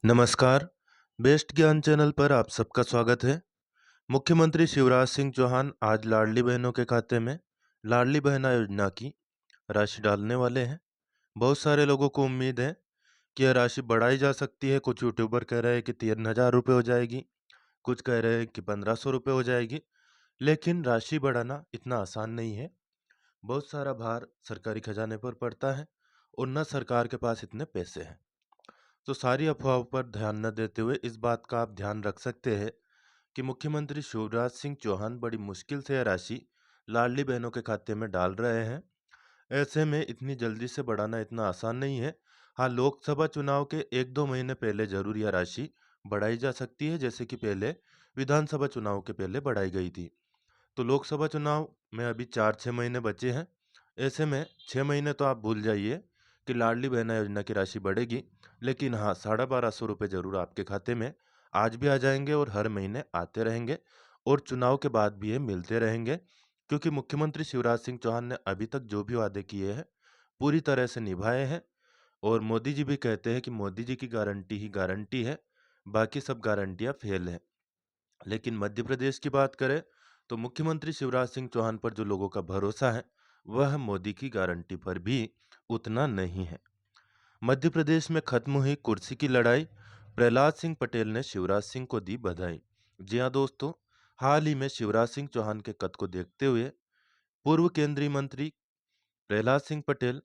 नमस्कार, बेस्ट ज्ञान चैनल पर आप सबका स्वागत है। मुख्यमंत्री शिवराज सिंह चौहान आज लाडली बहनों के खाते में लाडली बहना योजना की राशि डालने वाले हैं। बहुत सारे लोगों को उम्मीद है कि यह राशि बढ़ाई जा सकती है। कुछ यूट्यूबर कह रहे हैं कि 3000 रुपये हो जाएगी, कुछ कह रहे हैं कि 1500 रुपये हो जाएगी। लेकिन राशि बढ़ाना इतना आसान नहीं है। बहुत सारा भार सरकारी खजाने पर पड़ता है और न सरकार के पास इतने पैसे हैं। तो सारी अफवाहों पर ध्यान न देते हुए इस बात का आप ध्यान रख सकते हैं कि मुख्यमंत्री शिवराज सिंह चौहान बड़ी मुश्किल से यह राशि लाडली बहनों के खाते में डाल रहे हैं। ऐसे में इतनी जल्दी से बढ़ाना इतना आसान नहीं है। हाँ, लोकसभा चुनाव के 1-2 महीने पहले जरूर यह राशि बढ़ाई जा सकती है, जैसे कि पहले विधानसभा चुनाव के पहले बढ़ाई गई थी। तो लोकसभा चुनाव में अभी 4-6 महीने बचे हैं। ऐसे में 6 महीने तो आप भूल जाइए कि लाडली बहना योजना की राशि बढ़ेगी। लेकिन हाँ, 1250 रुपये जरूर आपके खाते में आज भी आ जाएंगे और हर महीने आते रहेंगे और चुनाव के बाद भी ये मिलते रहेंगे, क्योंकि मुख्यमंत्री शिवराज सिंह चौहान ने अभी तक जो भी वादे किए हैं पूरी तरह से निभाए हैं। और मोदी जी भी कहते हैं कि मोदी जी की गारंटी ही गारंटी है, बाकी सब गारंटियां फेल हैं। लेकिन मध्य प्रदेश की बात करें तो मुख्यमंत्री शिवराज सिंह चौहान पर जो लोगों का भरोसा है वह मोदी की गारंटी पर भी उतना नहीं है। मध्य प्रदेश में खत्म हुई कुर्सी की लड़ाई, प्रहलाद सिंह पटेल ने शिवराज सिंह को दी बधाई। जी हाँ दोस्तों, हाल ही में शिवराज सिंह चौहान के कद को देखते हुए पूर्व केंद्रीय मंत्री प्रहलाद सिंह पटेल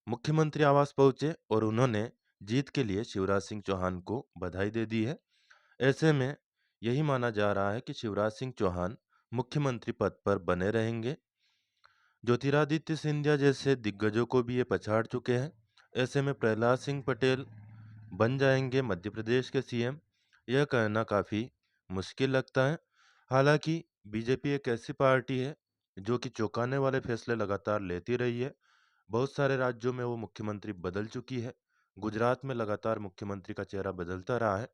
मुख्यमंत्री आवास पहुंचे और उन्होंने जीत के लिए शिवराज सिंह चौहान को बधाई दे दी है। ऐसे में यही माना जा रहा है कि शिवराज सिंह चौहान मुख्यमंत्री पद पर बने रहेंगे। ज्योतिरादित्य सिंधिया जैसे दिग्गजों को भी ये पछाड़ चुके हैं। ऐसे में प्रहलाद सिंह पटेल बन जाएंगे मध्य प्रदेश के सीएम, यह कहना काफ़ी मुश्किल लगता है। हालांकि बीजेपी एक ऐसी पार्टी है जो कि चौंकाने वाले फैसले लगातार लेती रही है। बहुत सारे राज्यों में वो मुख्यमंत्री बदल चुकी है। गुजरात में लगातार मुख्यमंत्री का चेहरा बदलता रहा है।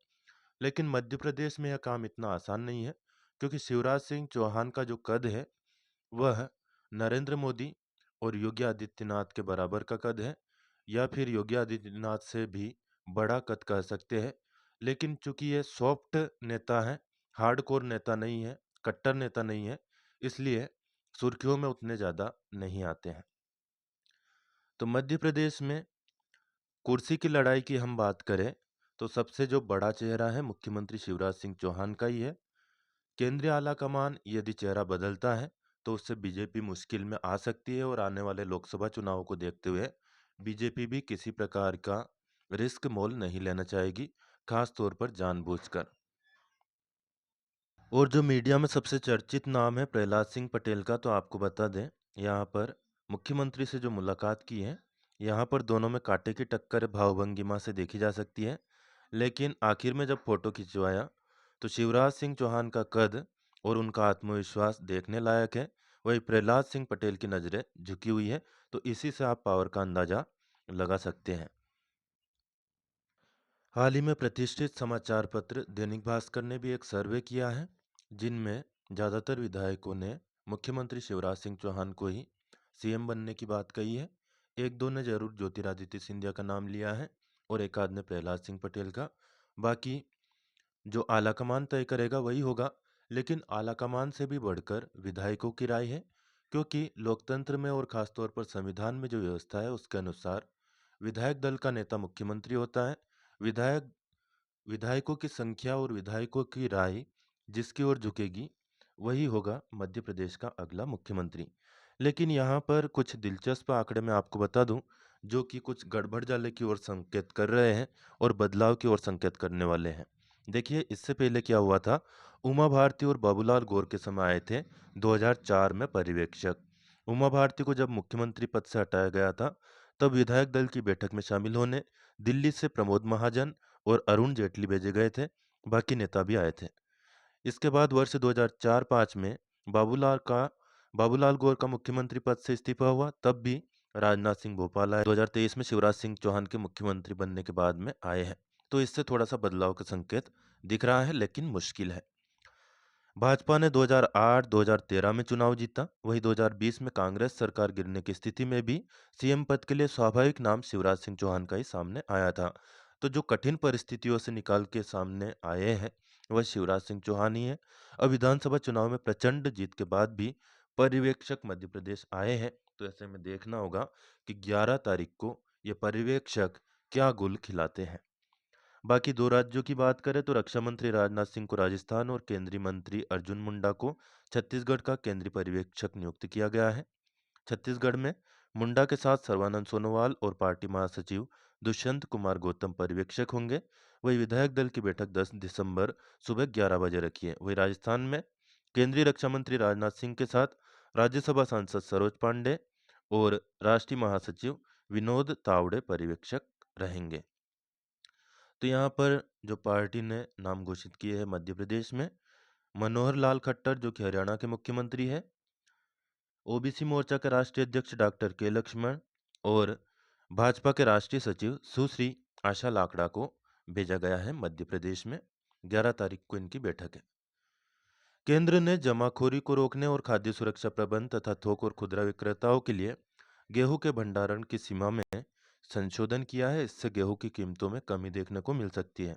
लेकिन मध्य प्रदेश में यह काम इतना आसान नहीं है, क्योंकि शिवराज सिंह चौहान का जो कद है वह नरेंद्र मोदी और योगी आदित्यनाथ के बराबर का कद है, या फिर योगी आदित्यनाथ से भी बड़ा कद कह सकते हैं। लेकिन चूंकि ये सॉफ्ट नेता है, हार्डकोर नेता नहीं है, कट्टर नेता नहीं है, इसलिए सुर्खियों में उतने ज़्यादा नहीं आते हैं। तो मध्य प्रदेश में कुर्सी की लड़ाई की हम बात करें तो सबसे जो बड़ा चेहरा है मुख्यमंत्री शिवराज सिंह चौहान का ही है। केंद्रीय आलाकमान यदि चेहरा बदलता है तो उससे बीजेपी मुश्किल में आ सकती है, और आने वाले लोकसभा चुनाव को देखते हुए बीजेपी भी किसी प्रकार का रिस्क मोल नहीं लेना चाहेगी, खास तौर पर जानबूझकर। और जो मीडिया में सबसे चर्चित नाम है प्रहलाद सिंह पटेल का, तो आपको बता दें यहाँ पर मुख्यमंत्री से जो मुलाकात की है, यहाँ पर दोनों में कांटे की टक्कर भावभंगिमा से देखी जा सकती है। लेकिन आखिर में जब फोटो खिंचवाया तो शिवराज सिंह चौहान का कद और उनका आत्मविश्वास देखने लायक है। वही प्रहलाद सिंह पटेल की नज़रें झुकी हुई है। तो इसी से आप पावर का अंदाजा लगा सकते हैं। हाल ही में प्रतिष्ठित समाचार पत्र दैनिक भास्कर ने भी एक सर्वे किया है, जिनमें ज़्यादातर विधायकों ने मुख्यमंत्री शिवराज सिंह चौहान को ही सीएम बनने की बात कही है। एक दो ने जरूर ज्योतिरादित्य सिंधिया का नाम लिया है और एक आध ने प्रहलाद सिंह पटेल का। बाकी जो आलाकमान तय करेगा वही होगा। लेकिन आलाकमान से भी बढ़कर विधायकों की राय है, क्योंकि लोकतंत्र में और खासतौर पर संविधान में जो व्यवस्था है उसके अनुसार विधायक दल का नेता मुख्यमंत्री होता है। विधायक विधायकों की संख्या और विधायकों की राय जिसकी ओर झुकेगी वही होगा मध्य प्रदेश का अगला मुख्यमंत्री। लेकिन यहाँ पर कुछ दिलचस्प आंकड़े मैं आपको बता दूं, जो कि कुछ गड़बड़ जाले की ओर संकेत कर रहे हैं और बदलाव की ओर संकेत करने वाले हैं। देखिए, इससे पहले क्या हुआ था, उमा भारती और बाबूलाल गौर के समय आए थे 2004 में पर्यवेक्षक। उमा भारती को जब मुख्यमंत्री पद से हटाया गया था, तब विधायक दल की बैठक में शामिल होने दिल्ली से प्रमोद महाजन और अरुण जेटली भेजे गए थे। बाकी नेता भी आए थे। इसके बाद वर्ष 2004-5 में बाबूलाल का बाबूलाल गौर का मुख्यमंत्री पद से इस्तीफा हुआ, तब भी राजनाथ सिंह भोपाल आए। 2023 में शिवराज सिंह चौहान के मुख्यमंत्री बनने के बाद में आए हैं। तो इससे थोड़ा सा बदलाव का संकेत दिख रहा है, लेकिन मुश्किल है। भाजपा ने 2008-2013 में चुनाव जीता। वही 2020 में कांग्रेस सरकार गिरने की स्थिति में भी सीएम पद के लिए स्वाभाविक नाम शिवराज सिंह चौहान का ही सामने आया था। तो जो कठिन परिस्थितियों से निकाल के सामने आए हैं वह शिवराज सिंह चौहान ही है। अब विधानसभा चुनाव में प्रचंड जीत के बाद भी पर्यवेक्षक मध्य प्रदेश आए हैं, तो ऐसे में देखना होगा कि 11 तारीख को ये पर्यवेक्षक क्या गुल खिलाते हैं। बाकी दो राज्यों की बात करें तो रक्षा मंत्री राजनाथ सिंह को राजस्थान और केंद्रीय मंत्री अर्जुन मुंडा को छत्तीसगढ़ का केंद्रीय पर्यवेक्षक नियुक्त किया गया है। छत्तीसगढ़ में मुंडा के साथ सर्बानंद सोनोवाल और पार्टी महासचिव दुष्यंत कुमार गौतम पर्यवेक्षक होंगे। वही विधायक दल की बैठक 10 दिसंबर सुबह 11 बजे रखी है। वही राजस्थान में केंद्रीय रक्षा मंत्री राजनाथ सिंह के साथ राज्यसभा सांसद सरोज पांडे और राष्ट्रीय महासचिव विनोद तावड़े पर्यवेक्षक रहेंगे। तो यहाँ पर जो पार्टी ने नाम घोषित किए हैं मध्य प्रदेश में, मनोहर लाल खट्टर जो कि हरियाणा के मुख्यमंत्री है, ओबीसी मोर्चा के राष्ट्रीय अध्यक्ष डॉक्टर के लक्ष्मण और भाजपा के राष्ट्रीय सचिव सुश्री आशा लाकड़ा को भेजा गया है मध्य प्रदेश में। 11 तारीख को इनकी बैठक है। केंद्र ने जमाखोरी को रोकने और खाद्य सुरक्षा प्रबंध तथा थोक और खुदरा विक्रेताओं के लिए गेहूं के भंडारण की सीमा में संशोधन किया है। इससे गेहूं की कीमतों में कमी देखने को मिल सकती है।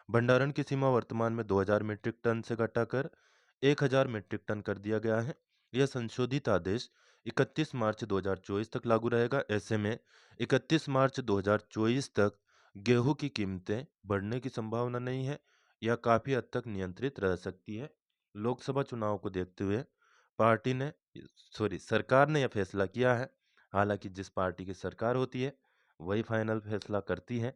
भंडारण की सीमा वर्तमान में 2000 मीट्रिक टन से घटाकर 1000 मीट्रिक टन कर दिया गया है। यह संशोधित आदेश 31 मार्च 2024 तक लागू रहेगा। ऐसे में 31 मार्च 2024 तक गेहूं की कीमतें बढ़ने की संभावना नहीं है या काफ़ी हद तक नियंत्रित रह सकती है। लोकसभा चुनाव को देखते हुए सरकार ने यह फैसला किया है। हालांकि जिस पार्टी की सरकार होती है वही फाइनल फैसला करती है।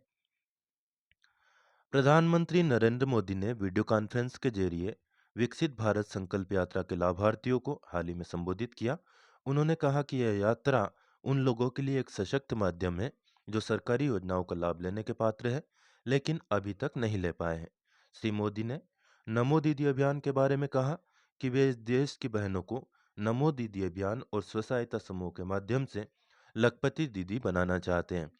प्रधानमंत्री नरेंद्र मोदी ने वीडियो कॉन्फ्रेंस के जरिए विकसित भारत संकल्प यात्रा के लाभार्थियों को हाल ही में संबोधित किया। उन्होंने कहा कि यह यात्रा उन लोगों के लिए एक सशक्त माध्यम है जो सरकारी योजनाओं का लाभ लेने के पात्र है लेकिन अभी तक नहीं ले पाए हैं। श्री मोदी ने नमो दीदी अभियान के बारे में कहा कि वे इस देश की बहनों को नमो दीदी अभियान और स्व सहायता समूह के माध्यम से लखपति दीदी बनाना चाहते हैं।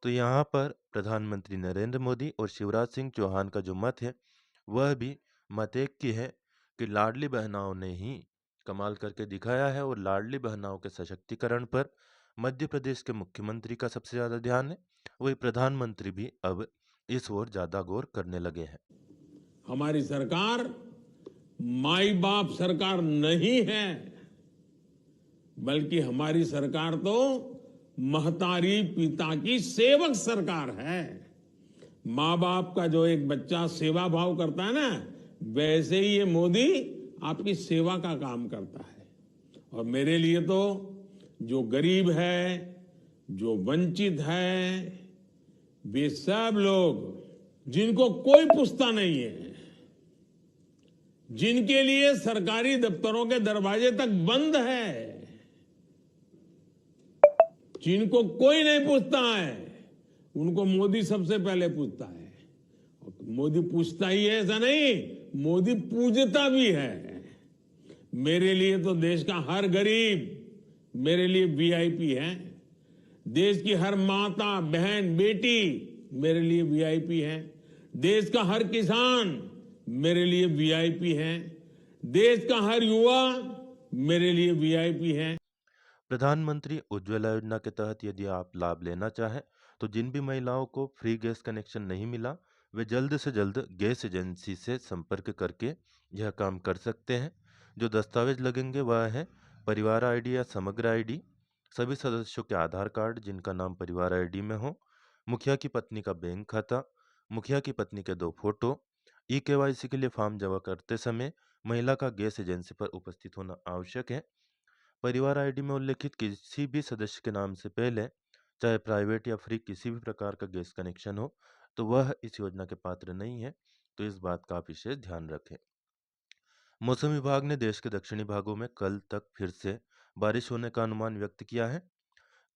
तो यहाँ पर प्रधानमंत्री नरेंद्र मोदी और शिवराज सिंह चौहान का जो मत है वह भी मत एक की है कि लाडली बहनाओं ने ही कमाल करके दिखाया है और लाडली बहनाओं के सशक्तिकरण पर मध्य प्रदेश के मुख्यमंत्री का सबसे ज़्यादा ध्यान है। वही प्रधानमंत्री भी अब इस ओर ज़्यादा गौर करने लगे हैं। हमारी सरकार माई बाप सरकार नहीं है, बल्कि हमारी सरकार तो महतारी पिता की सेवक सरकार है। माँ बाप का जो एक बच्चा सेवा भाव करता है ना, वैसे ही ये मोदी आपकी सेवा का काम करता है। और मेरे लिए तो जो गरीब है, जो वंचित है, वे सब लोग जिनको कोई पूछता नहीं है, जिनके लिए सरकारी दफ्तरों के दरवाजे तक बंद है, जिनको कोई नहीं पूछता है, उनको मोदी सबसे पहले पूछता है। मोदी पूछता ही है ऐसा नहीं, मोदी पूजता भी है। मेरे लिए तो देश का हर गरीब मेरे लिए वीआईपी है। देश की हर माता बहन बेटी मेरे लिए वीआईपी है। देश का हर किसान मेरे लिए वीआईपी है। देश का हर युवा मेरे लिए वीआईपी है। प्रधानमंत्री उज्ज्वला योजना के तहत यदि आप लाभ लेना चाहें तो जिन भी महिलाओं को फ्री गैस कनेक्शन नहीं मिला वे जल्द से जल्द गैस एजेंसी से संपर्क करके यह काम कर सकते हैं। जो दस्तावेज लगेंगे वह है परिवार आईडी या समग्र आईडी, सभी सदस्यों के आधार कार्ड जिनका नाम परिवार आईडी में हो, मुखिया की पत्नी का बैंक खाता, मुखिया की पत्नी के 2 फोटो। केवाईसी के लिए फॉर्म जमा करते समय महिला का गैस एजेंसी पर उपस्थित होना आवश्यक है। परिवार आईडी में उल्लेखित किसी भी सदस्य के नाम से पहले चाहे प्राइवेट या फ्री किसी भी प्रकार का गैस कनेक्शन हो तो वह इस योजना के पात्र नहीं है, तो इस बात का आप विशेष ध्यान रखें। मौसम विभाग ने देश के दक्षिणी भागों में कल तक फिर से बारिश होने का अनुमान व्यक्त किया है।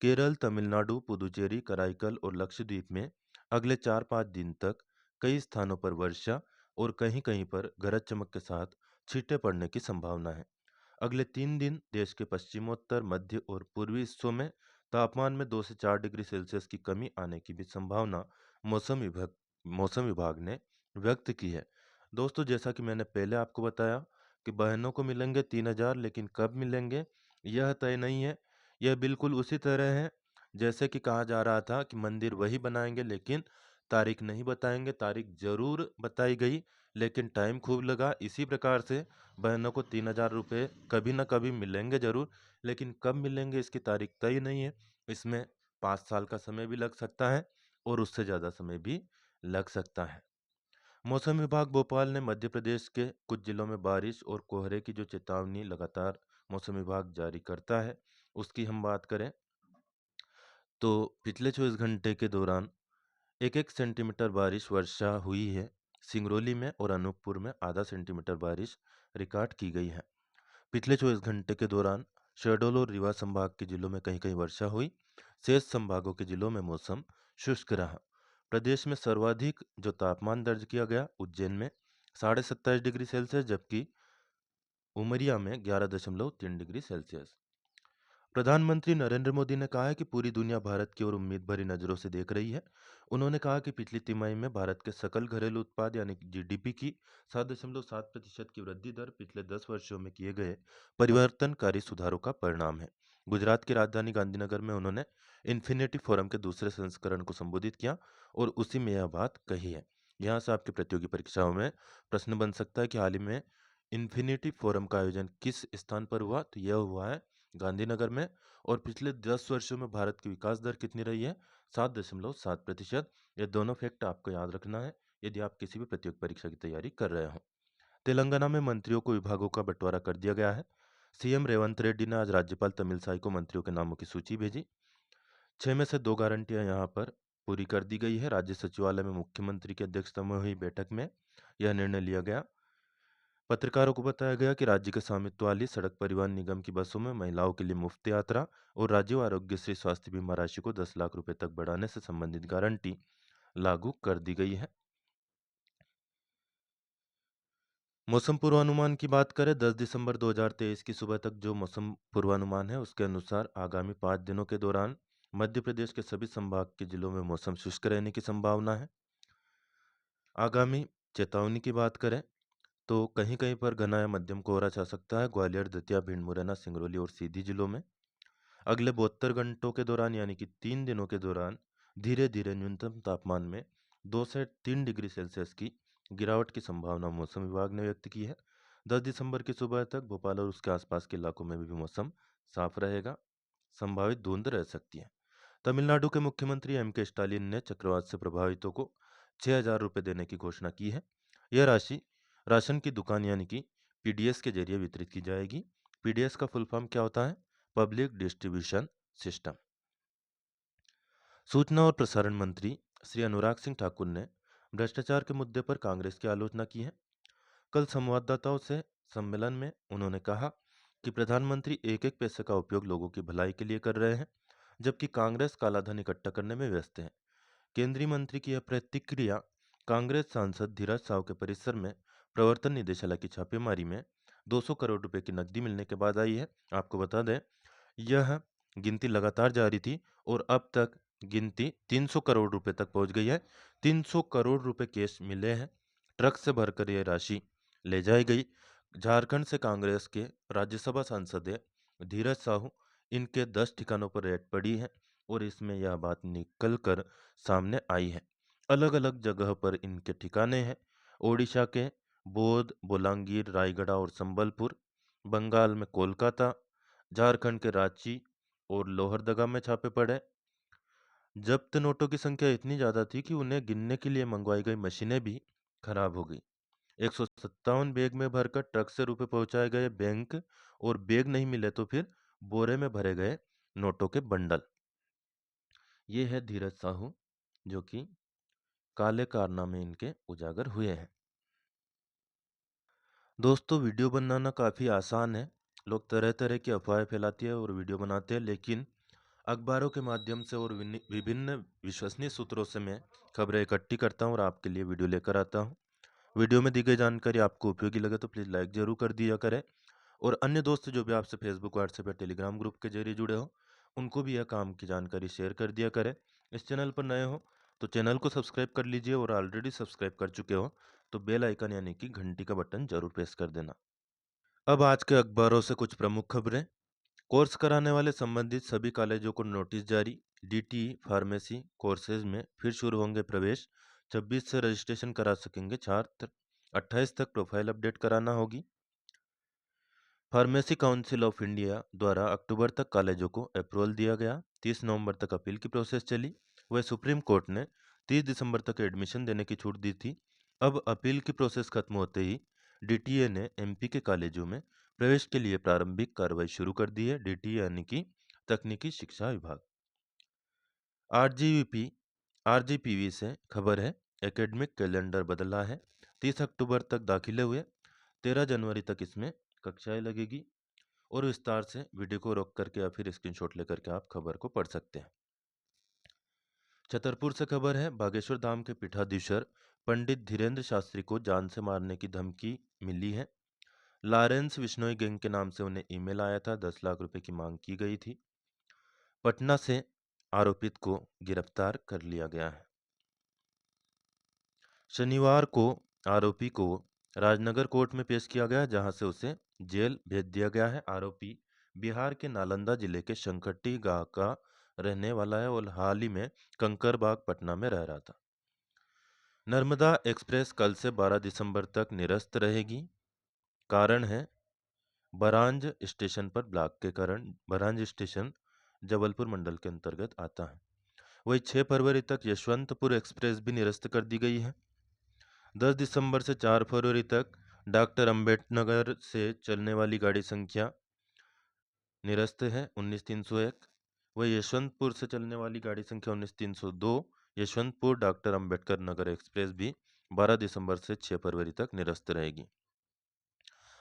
केरल, तमिलनाडु, पुदुचेरी, कराईकल और लक्षद्वीप में अगले 4-5 दिन तक कई स्थानों पर वर्षा और कहीं-कहीं पर गरज चमक के साथ छींटे पड़ने की संभावना है। अगले 3 दिन देश के पश्चिमोत्तर, मध्य और पूर्वी हिस्सों में तापमान में 2 से 4 डिग्री सेल्सियस की कमी आने की भी संभावना मौसम विभाग ने व्यक्त की है। दोस्तों, जैसा कि मैंने पहले आपको बताया कि बहनों को मिलेंगे 3000, लेकिन कब मिलेंगे यह तय नहीं है। यह बिल्कुल उसी तरह है जैसे कि कहा जा रहा था कि मंदिर वही बनाएंगे लेकिन तारीख नहीं बताएँगे, तारीख ज़रूर बताई गई, लेकिन टाइम खूब लगा। इसी प्रकार से बहनों को 3000 रुपए कभी न कभी मिलेंगे ज़रूर, लेकिन कब मिलेंगे इसकी तारीख तय नहीं है। इसमें 5 साल का समय भी लग सकता है और उससे ज़्यादा समय भी लग सकता है। मौसम विभाग भोपाल ने मध्य प्रदेश के कुछ जिलों में बारिश और कोहरे की जो चेतावनी लगातार मौसम विभाग जारी करता है, उसकी हम बात करें तो पिछले 24 घंटे के दौरान 1-1 सेंटीमीटर बारिश वर्षा हुई है। सिंगरौली में और अनूपपुर में आधा सेंटीमीटर बारिश रिकॉर्ड की गई है। पिछले 24 घंटे के दौरान शहडोल और रीवा संभाग के जिलों में कहीं-कहीं वर्षा हुई। शेष संभागों के जिलों में मौसम शुष्क रहा। प्रदेश में सर्वाधिक जो तापमान दर्ज किया गया उज्जैन में 27.5 डिग्री सेल्सियस, जबकि उमरिया में 11.3 डिग्री सेल्सियस। प्रधानमंत्री नरेंद्र मोदी ने कहा है कि पूरी दुनिया भारत की ओर उम्मीद भरी नज़रों से देख रही है। उन्होंने कहा कि पिछली तिमाही में भारत के सकल घरेलू उत्पाद यानी कि जीडीपी की 7.7% की वृद्धि दर पिछले 10 वर्षों में किए गए परिवर्तनकारी सुधारों का परिणाम है। गुजरात की राजधानी गांधीनगर में उन्होंने इन्फिनिटी फोरम के दूसरे संस्करण को संबोधित किया और उसी में यह बात कही है। यहाँ से आपकी प्रतियोगी परीक्षाओं में प्रश्न बन सकता है कि हाल ही में इन्फिनिटी फोरम का आयोजन किस स्थान पर हुआ, तो यह हुआ है गांधीनगर में। और पिछले 10 वर्षों में भारत की विकास दर कितनी रही है? 7.7%। ये दोनों फैक्ट आपको याद रखना है यदि आप किसी भी प्रतियोगी परीक्षा की तैयारी कर रहे हो। तेलंगाना में मंत्रियों को विभागों का बंटवारा कर दिया गया है। सीएम रेवंत रेड्डी ने आज राज्यपाल तमिलसाई को मंत्रियों के नामों की सूची भेजी। 6 में से 2 गारंटियां यहाँ पर पूरी कर दी गई है। राज्य सचिवालय में मुख्यमंत्री की अध्यक्षता में हुई बैठक में यह निर्णय लिया गया। पत्रकारों को बताया गया कि राज्य के स्वामित्व वाली सड़क परिवहन निगम की बसों में महिलाओं के लिए मुफ्त यात्रा और राज्य आरोग्यश्री स्वास्थ्य बीमा राशि को 10 लाख रुपए तक बढ़ाने से संबंधित गारंटी लागू कर दी गई है। मौसम पूर्वानुमान की बात करें 10 दिसंबर 2023 की सुबह तक जो मौसम पूर्वानुमान है उसके अनुसार आगामी 5 दिनों के दौरान मध्य प्रदेश के सभी संभाग के जिलों में मौसम शुष्क रहने की संभावना है। आगामी चेतावनी की बात करें तो कहीं-कहीं पर घना या मध्यम कोहरा छा सकता है ग्वालियर, दतिया, भिंड, मुरैना, सिंगरौली और सीधी जिलों में। अगले 72 घंटों के दौरान यानी कि 3 दिनों के दौरान धीरे-धीरे न्यूनतम तापमान में 2 से 3 डिग्री सेल्सियस की गिरावट की संभावना मौसम विभाग ने व्यक्त की है। 10 दिसंबर की सुबह तक भोपाल और उसके आसपास के इलाकों में भी मौसम साफ रहेगा। संभावित धुंध रह सकती है। तमिलनाडु के मुख्यमंत्री एम.के. स्टालिन ने चक्रवात से प्रभावितों को 6,000 रुपये देने की घोषणा की है। यह राशि राशन की दुकान यानी कि पीडीएस के जरिए वितरित की जाएगी। पीडीएस का फुल फॉर्म क्या होता है? Public distribution system. सूचना और प्रसारण मंत्री श्री अनुराग सिंह ठाकुर ने भ्रष्टाचार के मुद्दे पर कांग्रेस की आलोचना की है। कल संवाददाताओं से सम्मेलन में उन्होंने कहा कि प्रधानमंत्री एक एक पैसे का उपयोग लोगों की भलाई के लिए कर रहे हैं, जबकि कांग्रेस कालाधन इकट्ठा करने में व्यस्त है। केंद्रीय मंत्री की यह प्रतिक्रिया कांग्रेस सांसद धीरज साहू के परिसर में प्रवर्तन निदेशालय की छापेमारी में 200 करोड़ रुपए की नकदी मिलने के बाद आई है। आपको बता दें यह गिनती लगातार जारी थी और अब तक गिनती 300 करोड़ रुपए तक पहुंच गई है। 300 करोड़ रुपए कैश मिले हैं। ट्रक से भरकर यह राशि ले जाई गई। झारखंड से कांग्रेस के राज्यसभा सांसद है धीरज साहू, इनके 10 ठिकानों पर रेड पड़ी है और इसमें यह बात निकल कर सामने आई है। अलग अलग जगह पर इनके ठिकाने हैं। ओडिशा के बौद्ध, बोलांगीर, रायगढ़ और संबलपुर, बंगाल में कोलकाता, झारखंड के रांची और लोहरदगा में छापे पड़े। जब्त नोटों की संख्या इतनी ज्यादा थी कि उन्हें गिनने के लिए मंगवाई गई मशीनें भी खराब हो गई। 157 बैग में भरकर ट्रक से रुपए पहुंचाए गए बैंक, और बैग नहीं मिले तो फिर बोरे में भरे गए नोटों के बंडल। ये है धीरज साहू जो कि काले कारनामे इनके उजागर हुए हैं। दोस्तों वीडियो बनाना काफ़ी आसान है। लोग तरह तरह की अफवाहें फैलाते हैं और वीडियो बनाते हैं, लेकिन अखबारों के माध्यम से और विभिन्न विश्वसनीय सूत्रों से मैं खबरें इकट्ठी करता हूं और आपके लिए वीडियो लेकर आता हूं। वीडियो में दी गई जानकारी आपको उपयोगी लगे तो प्लीज़ लाइक जरूर कर दिया करें, और अन्य दोस्त जो भी आपसे फेसबुक, व्हाट्सएप या टेलीग्राम ग्रुप के जरिए जुड़े हो उनको भी यह काम की जानकारी शेयर कर दिया करें। इस चैनल पर नए हो तो चैनल को सब्सक्राइब कर लीजिए, और ऑलरेडी सब्सक्राइब कर चुके हो तो बेल आइकन यानी कि घंटी का बटन जरूर प्रेस कर देना। अब आज के अखबारों से कुछ प्रमुख खबरें। कोर्स कराने वाले संबंधित सभी कॉलेजों को नोटिस जारी। डीटी फार्मेसी कोर्सेज में फिर शुरू होंगे प्रवेश। 26 से रजिस्ट्रेशन करा सकेंगे छात्र। 28 तक प्रोफाइल अपडेट कराना होगी। फार्मेसी काउंसिल ऑफ इंडिया द्वारा अक्टूबर तक कॉलेजों को अप्रूवल दिया गया। 30 नवंबर तक अपील की प्रोसेस चली। वह सुप्रीम कोर्ट ने 30 दिसंबर तक एडमिशन देने की छूट दी थी। अब अपील की प्रोसेस खत्म होते ही डीटीए ने एमपी के कॉलेजों में प्रवेश के लिए प्रारंभिक कार्रवाई शुरू कर दी है। डीटीए यानी कि तकनीकी शिक्षा विभाग। आरजीपीवी से खबर है, एकेडमिक कैलेंडर बदला है। 30 अक्टूबर तक दाखिले हुए, 13 जनवरी तक इसमें कक्षाएं लगेगी। और विस्तार से वीडियो को रोक करके या फिर स्क्रीनशॉट लेकर के आप खबर को पढ़ सकते हैं। छतरपुर से खबर है, बागेश्वर धाम के पीठाधीश्वर पंडित धीरेन्द्र शास्त्री को जान से मारने की धमकी मिली है। लॉरेंस विश्नोई गैंग के नाम से उन्हें ईमेल आया था, 10 लाख रुपए की मांग की गई थी। पटना से आरोपित को गिरफ्तार कर लिया गया है। शनिवार को आरोपी को राजनगर कोर्ट में पेश किया गया, जहां से उसे जेल भेज दिया गया है। आरोपी बिहार के नालंदा जिले के शंकटी गांव का रहने वाला है और हाल ही में कंकरबाग पटना में रह रहा था। नर्मदा एक्सप्रेस कल से 12 दिसंबर तक निरस्त रहेगी। कारण है बरांज स्टेशन पर ब्लॉक के कारण। बरांज स्टेशन जबलपुर मंडल के अंतर्गत आता है। वही 6 फरवरी तक यशवंतपुर एक्सप्रेस भी निरस्त कर दी गई है। 10 दिसंबर से 4 फरवरी तक डॉक्टर अंबेडकर से चलने वाली गाड़ी संख्या निरस्त है 19301। वह यशवंतपुर से चलने वाली गाड़ी संख्या 19302 यशवंतपुर डॉक्टर अंबेडकर नगर एक्सप्रेस भी 12 दिसंबर से 6 फरवरी तक निरस्त रहेगी।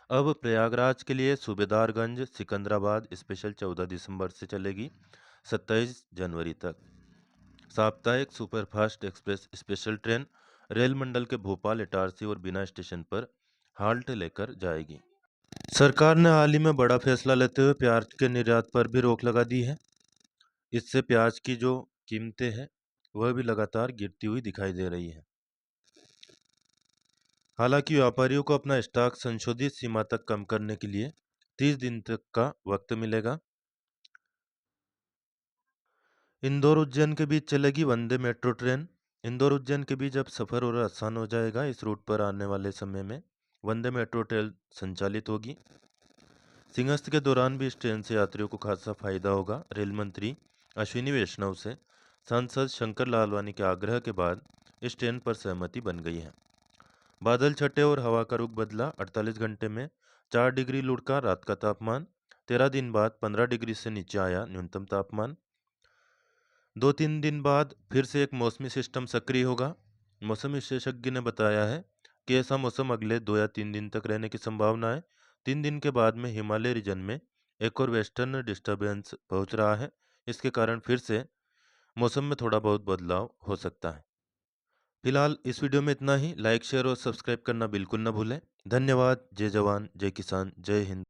अब प्रयागराज के लिए सूबेदारगंज सिकंदराबाद स्पेशल 14 दिसंबर से चलेगी 27 जनवरी तक। साप्ताहिक superfast express special train rail मंडल के भोपाल, इटारसी और बिना स्टेशन पर हाल्ट लेकर जाएगी। सरकार ने हाल ही में बड़ा फैसला लेते हुए प्याज के निर्यात पर भी रोक लगा दी है। इससे प्याज की जो कीमतें हैं वह भी लगातार गिरती हुई दिखाई दे रही है। हालांकि व्यापारियों को अपना स्टॉक संशोधित सीमा तक कम करने के लिए 30 दिन तक का वक्त मिलेगा। इंदौर उज्जैन के बीच चलेगी वंदे मेट्रो ट्रेन। इंदौर उज्जैन के बीच अब सफर और आसान हो जाएगा। इस रूट पर आने वाले समय में वंदे मेट्रो ट्रेन संचालित होगी। सिंहस्थ के दौरान भी इस ट्रेन से यात्रियों को खासा फायदा होगा। रेल मंत्री अश्विनी वैष्णव से सांसद शंकर लालवानी के आग्रह के बाद इस ट्रेन पर सहमति बन गई है। बादल छटे और हवा का रुख बदला। 48 घंटे में 4 डिग्री लुढ़का रात का तापमान। 13 दिन बाद 15 डिग्री से नीचे आया न्यूनतम तापमान। 2-3 दिन बाद फिर से एक मौसमी सिस्टम सक्रिय होगा। मौसम विशेषज्ञ ने बताया है कि ऐसा मौसम अगले 2 या 3 दिन तक रहने की संभावना है। 3 दिन के बाद में हिमालय रीजन में एक और वेस्टर्न डिस्टर्बेंस पहुंच रहा है। इसके कारण फिर से मौसम में थोड़ा बहुत बदलाव हो सकता है। फिलहाल इस वीडियो में इतना ही। लाइक, शेयर और सब्सक्राइब करना बिल्कुल न भूलें। धन्यवाद। जय जवान, जय किसान, जय हिंद।